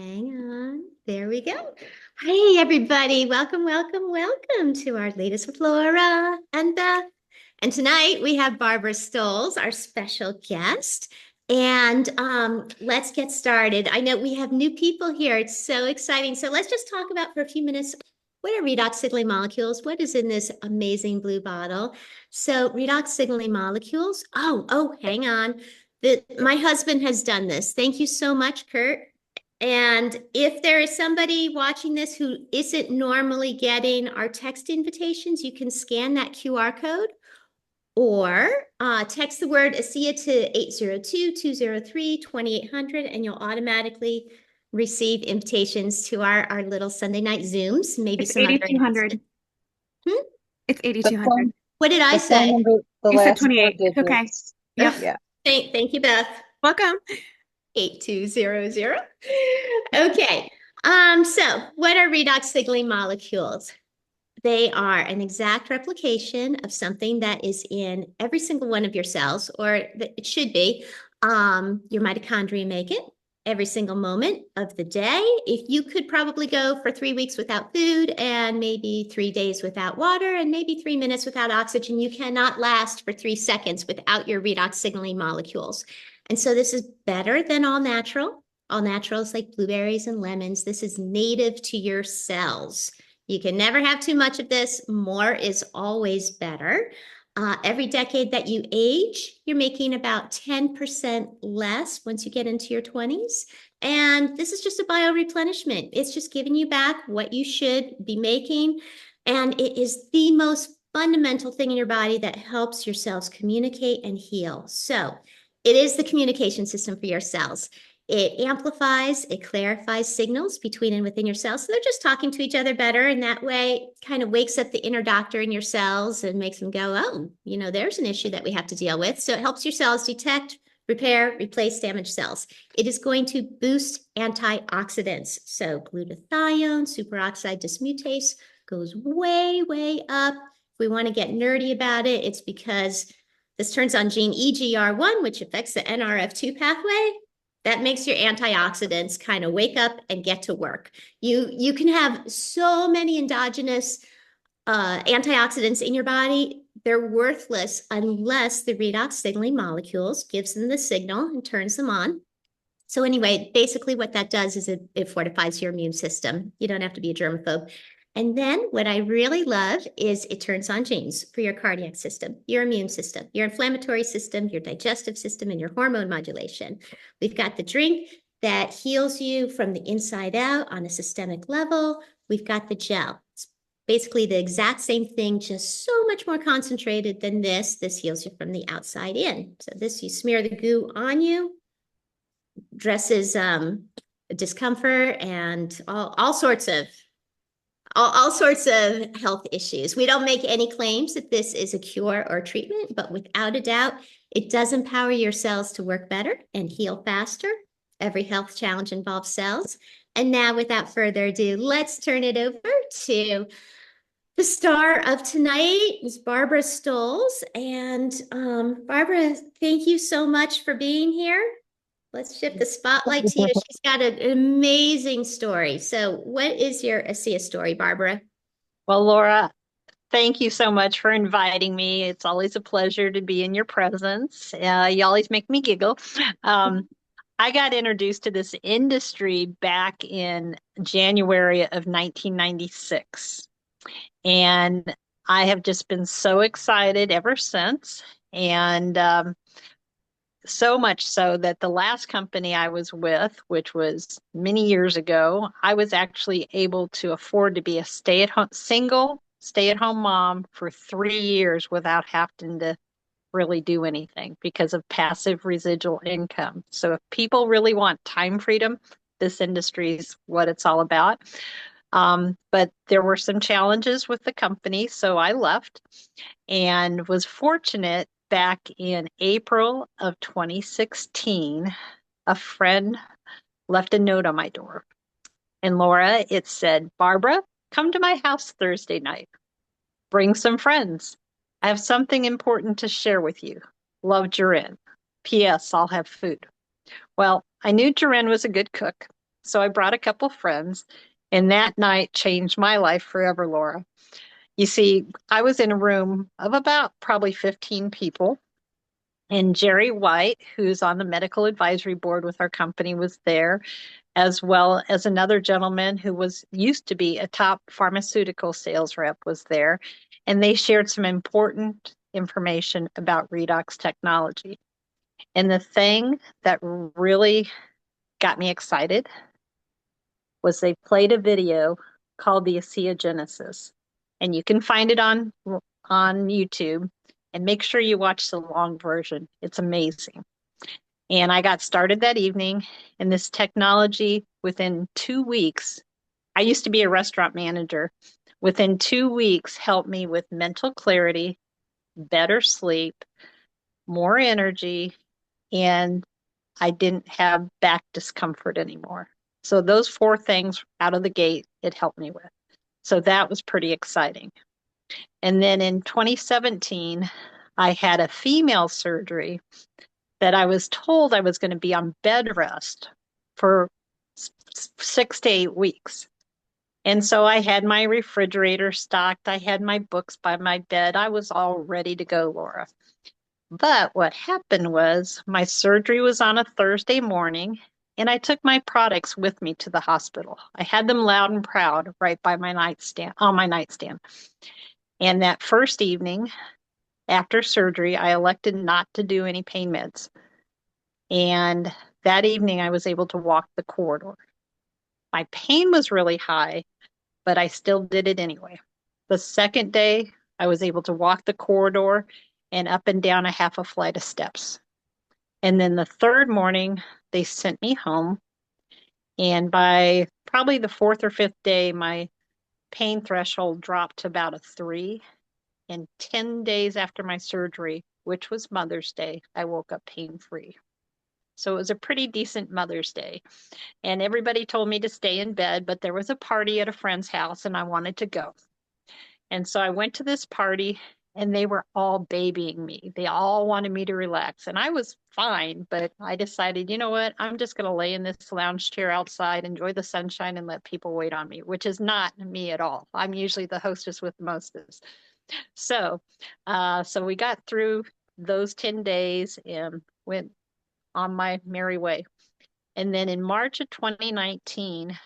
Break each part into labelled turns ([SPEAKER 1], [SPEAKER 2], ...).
[SPEAKER 1] Hang on. There we go. Hey, everybody. Welcome, welcome, welcome to our latest with Laura and Beth. And tonight we have Barbara Stolz, our special guest. And let's get started. I know we have new people here. It's so exciting. So let's just talk about for a few minutes what are redox signaling molecules? What is in this amazing blue bottle? So redox signaling molecules. Hang on. My husband has done this. Thank you so much, Kurt. And if there is somebody watching this who isn't normally getting our text invitations, you can scan that QR code or text the word ASEA to 802-203-2800, and you'll automatically receive invitations to our little Sunday night Zooms, maybe
[SPEAKER 2] It's
[SPEAKER 1] some other
[SPEAKER 2] 8,200.
[SPEAKER 1] Hmm?
[SPEAKER 2] It's
[SPEAKER 3] The
[SPEAKER 2] 8,200.
[SPEAKER 3] phone,
[SPEAKER 1] What did I
[SPEAKER 3] the phone
[SPEAKER 1] say?
[SPEAKER 3] number, the
[SPEAKER 2] You said
[SPEAKER 3] last four
[SPEAKER 2] 28. It's okay.
[SPEAKER 3] digits.
[SPEAKER 2] Yep.
[SPEAKER 3] Yeah.
[SPEAKER 1] Thank you, Beth.
[SPEAKER 2] Welcome.
[SPEAKER 1] 8200. Okay. So what are redox signaling molecules? They are an exact replication of something that is in every single one of your cells, or it should be. Your mitochondria make it every single moment of the day. If you could probably go for 3 weeks without food and maybe 3 days without water and maybe 3 minutes without oxygen, you cannot last for 3 seconds without your redox signaling molecules. And so this is better than all natural. All naturals like blueberries and lemons. This is native to your cells. You can never have too much of this. More is always better. Every decade that you age, you're making about 10% less once you get into your 20s. And this is just a bioreplenishment. It's just giving you back what you should be making. And it is the most fundamental thing in your body that helps your cells communicate and heal. So it is the communication system for your cells. It amplifies, it clarifies signals between and within your cells. So they're just talking to each other better. And that way kind of wakes up the inner doctor in your cells and makes them go, oh, there's an issue that we have to deal with. So it helps your cells detect, repair, replace damaged cells. It is going to boost antioxidants. So glutathione, superoxide dismutase goes way, way up. If we want to get nerdy about it, it's because this turns on gene EGR1, which affects the NRF2 pathway. That makes your antioxidants kind of wake up and get to work. You can have so many endogenous antioxidants in your body. They're worthless unless the redox signaling molecules gives them the signal and turns them on. So anyway, basically what that does is it fortifies your immune system. You don't have to be a germaphobe. And then what I really love is it turns on genes for your cardiac system, your immune system, your inflammatory system, your digestive system, and your hormone modulation. We've got the drink that heals you from the inside out on a systemic level. We've got the gel. It's basically the exact same thing, just so much more concentrated than this. This heals you from the outside in. So this, you smear the goo on you, dresses discomfort and all sorts of health issues. We don't make any claims that this is a cure or treatment, but without a doubt, it does empower your cells to work better and heal faster. Every health challenge involves cells. And now, without further ado, let's turn it over to the star of tonight, is Barbara Stolz. And Barbara, thank you so much for being here. Let's shift the spotlight to you. She's got an amazing story. So what is your ASEA story, Barbara?
[SPEAKER 3] Well, Laura, thank you so much for inviting me. It's always a pleasure to be in your presence. You always make me giggle. I got introduced to this industry back in January of 1996. And I have just been so excited ever since. And so much so that the last company I was with, which was many years ago, I was actually able to afford to be a single stay-at-home mom for 3 years without having to really do anything because of passive residual income. So if people really want time freedom, this industry is what it's all about. But there were some challenges with the company, so I left and was fortunate. Back in April of 2016, a friend left a note on my door. And Laura, it said, Barbara, come to my house Thursday night. Bring some friends. I have something important to share with you. Love, Jorin. P.S. I'll have food. Well, I knew Jorin was a good cook. So I brought a couple friends, and that night changed my life forever, Laura. You see, I was in a room of about probably 15 people, and Jerry White, who's on the medical advisory board with our company, was there, as well as another gentleman who was used to be a top pharmaceutical sales rep was there, and they shared some important information about redox technology. And the thing that really got me excited was they played a video called the ASEA Genesis. And you can find it on YouTube, and make sure you watch the long version. It's amazing. And I got started that evening, and this technology within 2 weeks, I used to be a restaurant manager. Within 2 weeks, helped me with mental clarity, better sleep, more energy, and I didn't have back discomfort anymore. So those four things out of the gate, it helped me with. So that was pretty exciting. And then in 2017, I had a female surgery that I was told I was going to be on bed rest for 6 to 8 weeks. And so I had my refrigerator stocked. I had my books by my bed. I was all ready to go, Laura. But what happened was my surgery was on a Thursday morning, and I took my products with me to the hospital. I had them loud and proud right by my nightstand, on my nightstand. And that first evening after surgery, I elected not to do any pain meds. And that evening, I was able to walk the corridor. My pain was really high, but I still did it anyway. The second day, I was able to walk the corridor and up and down a half a flight of steps. And then the third morning, they sent me home. And by probably the fourth or fifth day, my pain threshold dropped to about a 3. And 10 days after my surgery, which was Mother's Day, I woke up pain free. So it was a pretty decent Mother's Day. And everybody told me to stay in bed, but there was a party at a friend's house and I wanted to go. And so I went to this party, and they were all babying me. They all wanted me to relax. And I was fine, but I decided, you know what? I'm just going to lay in this lounge chair outside, enjoy the sunshine, and let people wait on me, which is not me at all. I'm usually the hostess with the mostest. So we got through those 10 days and went on my merry way. And then in March of 2019,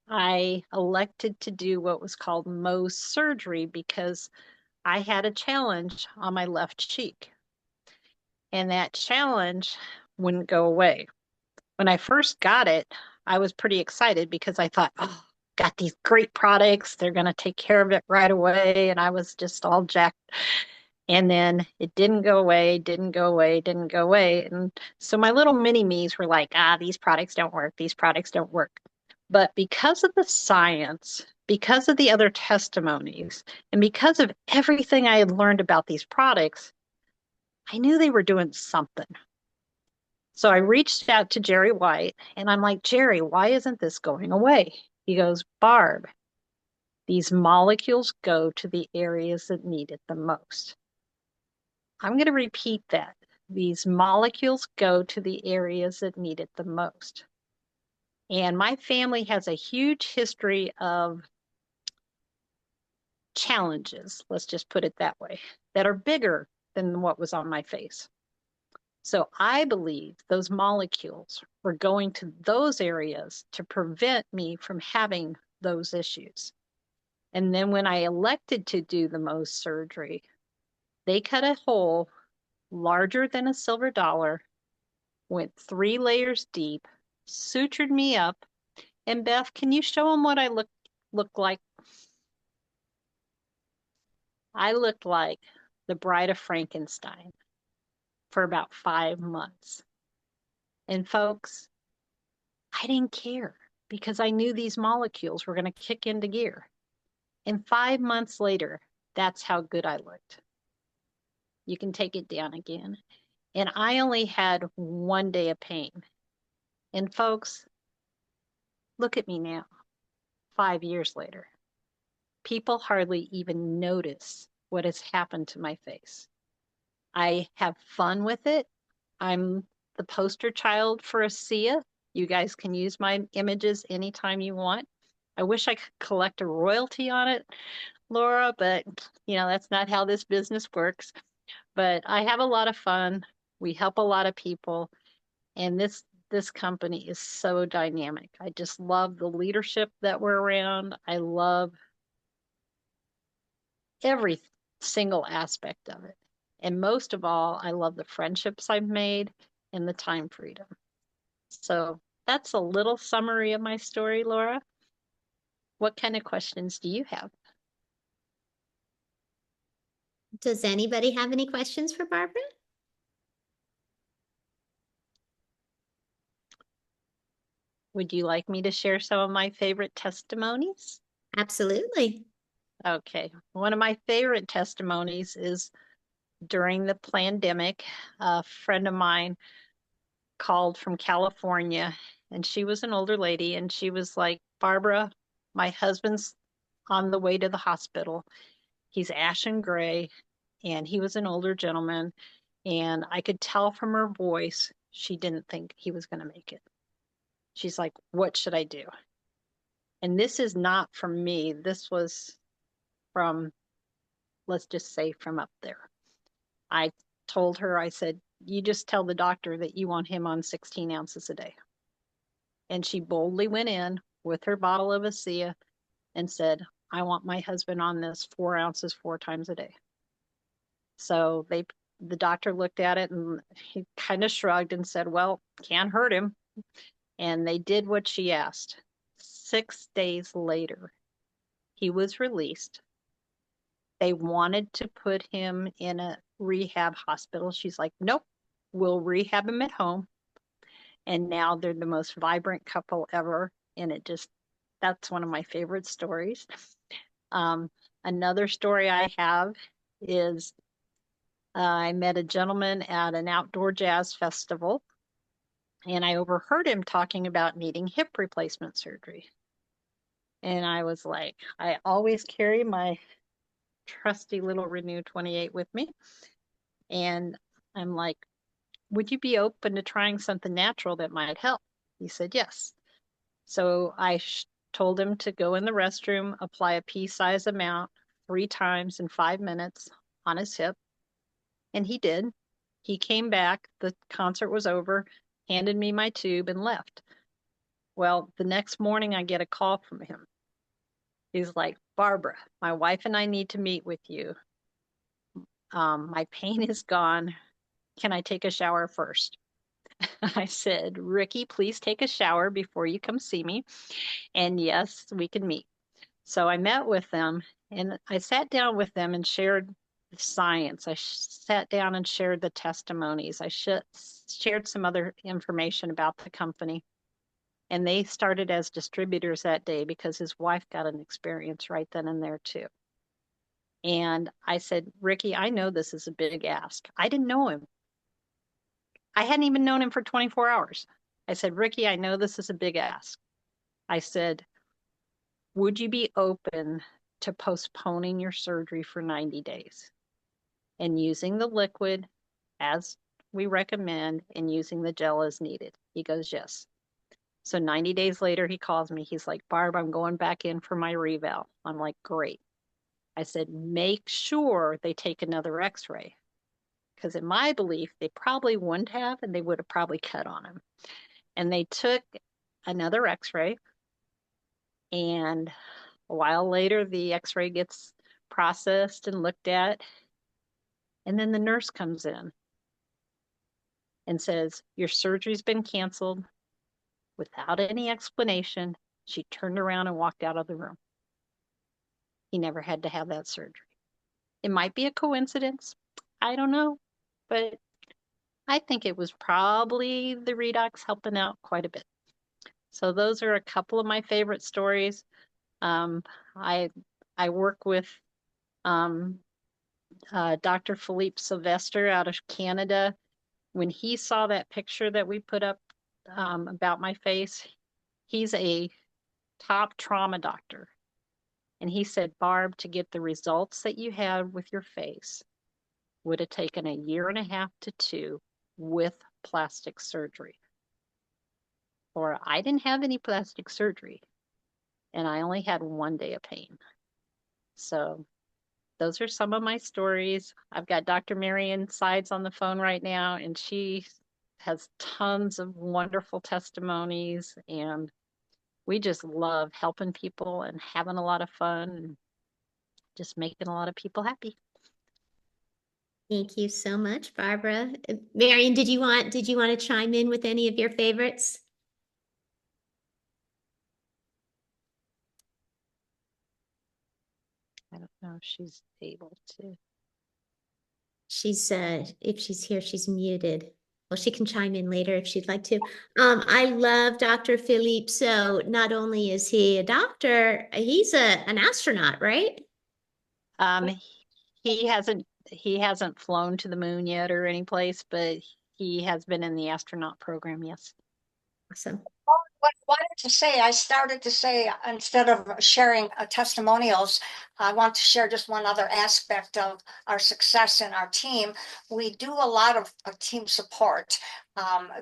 [SPEAKER 3] I elected to do what was called Mohs surgery because I had a challenge on my left cheek, and that challenge wouldn't go away. When I first got it, I was pretty excited because I thought, oh, got these great products. They're going to take care of it right away. And I was just all jacked. And then it didn't go away, didn't go away, didn't go away. And so my little mini me's were like, these products don't work. These products don't work. But because of the science, because of the other testimonies, and because of everything I had learned about these products, I knew they were doing something. So I reached out to Jerry White and I'm like, Jerry, why isn't this going away? He goes, Barb, these molecules go to the areas that need it the most. I'm going to repeat that. These molecules go to the areas that need it the most. And my family has a huge history of challenges, let's just put it that way, that are bigger than what was on my face. So I believe those molecules were going to those areas to prevent me from having those issues. And then when I elected to do the Mohs surgery, they cut a hole larger than a silver dollar, went 3 layers deep, sutured me up. And Beth, can you show them what I look like? I looked like the Bride of Frankenstein for about 5 months. And folks, I didn't care because I knew these molecules were going to kick into gear. And 5 months later, that's how good I looked. You can take it down again. And I only had 1 day of pain. And folks, look at me now, 5 years later. People hardly even notice what has happened to my face. I have fun with it. I'm the poster child for ASEA. You guys can use my images anytime you want. I wish I could collect a royalty on it, Laura, but that's not how this business works. But I have a lot of fun. We help a lot of people, and this company is so dynamic. I just love the leadership that we're around. I love every single aspect of it. And most of all, I love the friendships I've made and the time freedom. So that's a little summary of my story, Laura. What kind of questions do you have?
[SPEAKER 1] Does anybody have any questions for Barbara?
[SPEAKER 3] Would you like me to share some of my favorite testimonies?
[SPEAKER 1] Absolutely.
[SPEAKER 3] Okay. One of my favorite testimonies is during the pandemic, a friend of mine called from California, and she was an older lady, and she was like, Barbara, my husband's on the way to the hospital. He's ashen gray, and he was an older gentleman, and I could tell from her voice she didn't think he was going to make it. She's like, what should I do? And this is not from me. This was from, let's just say, from up there. I told her, I said, you just tell the doctor that you want him on 16 ounces a day. And she boldly went in with her bottle of ASEA and said, I want my husband on this 4 ounces 4 times a day. So the doctor looked at it and he kind of shrugged and said, well, can't hurt him. And they did what she asked. 6 days later, he was released. They wanted to put him in a rehab hospital. She's like, nope, we'll rehab him at home. And now they're the most vibrant couple ever. And that's one of my favorite stories. Another story I have is I met a gentleman at an outdoor jazz festival, and I overheard him talking about needing hip replacement surgery. And I was like, I always carry my trusty little Renew 28 with me. And I'm like, would you be open to trying something natural that might help? He said, yes. So I told him to go in the restroom, apply a pea-sized amount 3 times in 5 minutes on his hip. And he did. He came back, the concert was over, handed me my tube, and left. Well, the next morning I get a call from him. He's like, Barbara, my wife and I need to meet with you. My pain is gone. Can I take a shower first? I said, Ricky, please take a shower before you come see me. And yes, we can meet. So I met with them and I sat down with them and shared the science. I sat down and shared the testimonies. I shared some other information about the company. And they started as distributors that day because his wife got an experience right then and there too. And I said, Ricky, I know this is a big ask. I didn't know him. I hadn't even known him for 24 hours. I said, Ricky, I know this is a big ask. I said, would you be open to postponing your surgery for 90 days and using the liquid as we recommend and using the gel as needed? He goes, yes. So 90 days later, he calls me. He's like, Barb, I'm going back in for my reval. I'm like, great. I said, make sure they take another x-ray. Because in my belief, they probably wouldn't have, and they would have probably cut on him. And they took another x-ray. And a while later, the x-ray gets processed and looked at. And then the nurse comes in and says, your surgery's been canceled. Without any explanation, she turned around and walked out of the room. He never had to have that surgery. It might be a coincidence. I don't know. But I think it was probably the redox helping out quite a bit. So those are a couple of my favorite stories. Um, I I work with Dr. Philippe Sylvester out of Canada. When he saw that picture that we put up about my face, he's a top trauma doctor. And he said, Barb, to get the results that you had with your face would have taken 1.5 to 2 years with plastic surgery. Laura, I didn't have any plastic surgery and I only had 1 day of pain. So those are some of my stories. I've got Dr. Marion Sides on the phone right now, and she has tons of wonderful testimonies. And we just love helping people and having a lot of fun and just making a lot of people happy.
[SPEAKER 1] Thank you so much, Barbara. Marion, did you want to chime in with any of your favorites?
[SPEAKER 3] I don't know if she's able to.
[SPEAKER 1] She's if she's here, she's muted. Well, she can chime in later if she'd like to. I love Dr. Philippe. So not only is he a doctor, he's an astronaut, right?
[SPEAKER 3] Um, he hasn't flown to the moon yet or any place, but he has been in the astronaut program, yes.
[SPEAKER 1] Awesome.
[SPEAKER 2] What I wanted to say, I started to say, instead of sharing testimonials, I want to share just one other aspect of our success in our team. We do a lot of team support.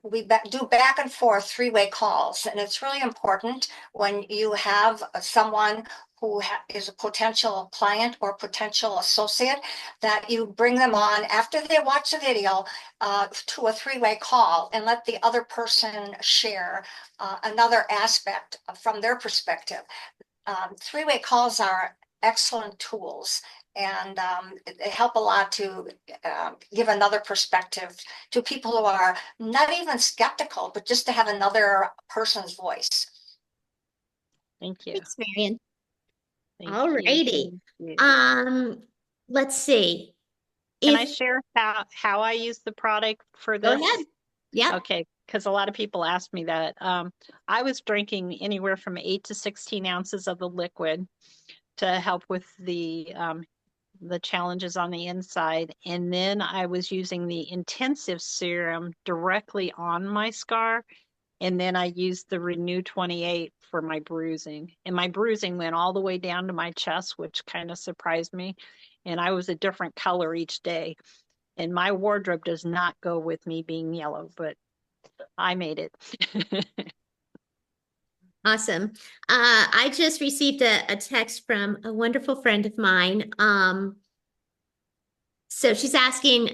[SPEAKER 2] We do back and forth three-way calls, and it's really important when you have someone who is a potential client or potential associate, that you bring them on after they watch the video to a three-way call and let the other person share another aspect from their perspective. Three-way calls are excellent tools, and they help a lot to give another perspective to people who are not even skeptical, but just to have another person's voice.
[SPEAKER 3] Thank you.
[SPEAKER 1] Thanks, Marion.
[SPEAKER 3] Thank
[SPEAKER 1] All
[SPEAKER 3] you.
[SPEAKER 1] righty.
[SPEAKER 3] Thank you.
[SPEAKER 1] Let's see.
[SPEAKER 3] Can I share how I use the product for
[SPEAKER 1] Go
[SPEAKER 3] this?
[SPEAKER 1] ahead. Yeah.
[SPEAKER 3] Okay, because a lot of people ask me that. I was drinking anywhere from 8 to 16 ounces of the liquid to help with the challenges on the inside. And then I was using the intensive serum directly on my scar. And then I used the Renew 28 for my bruising. And my bruising went all the way down to my chest, which kind of surprised me. And I was a different color each day. And my wardrobe does not go with me being yellow, but I made it.
[SPEAKER 1] Awesome. I just received a text from a wonderful friend of mine. So she's asking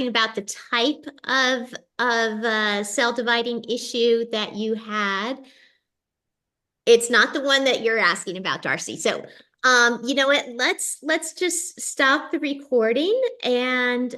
[SPEAKER 1] about the type of cell dividing issue that you had. It's not the one that you're asking about, Darcy. So, you know what? Let's just stop the recording and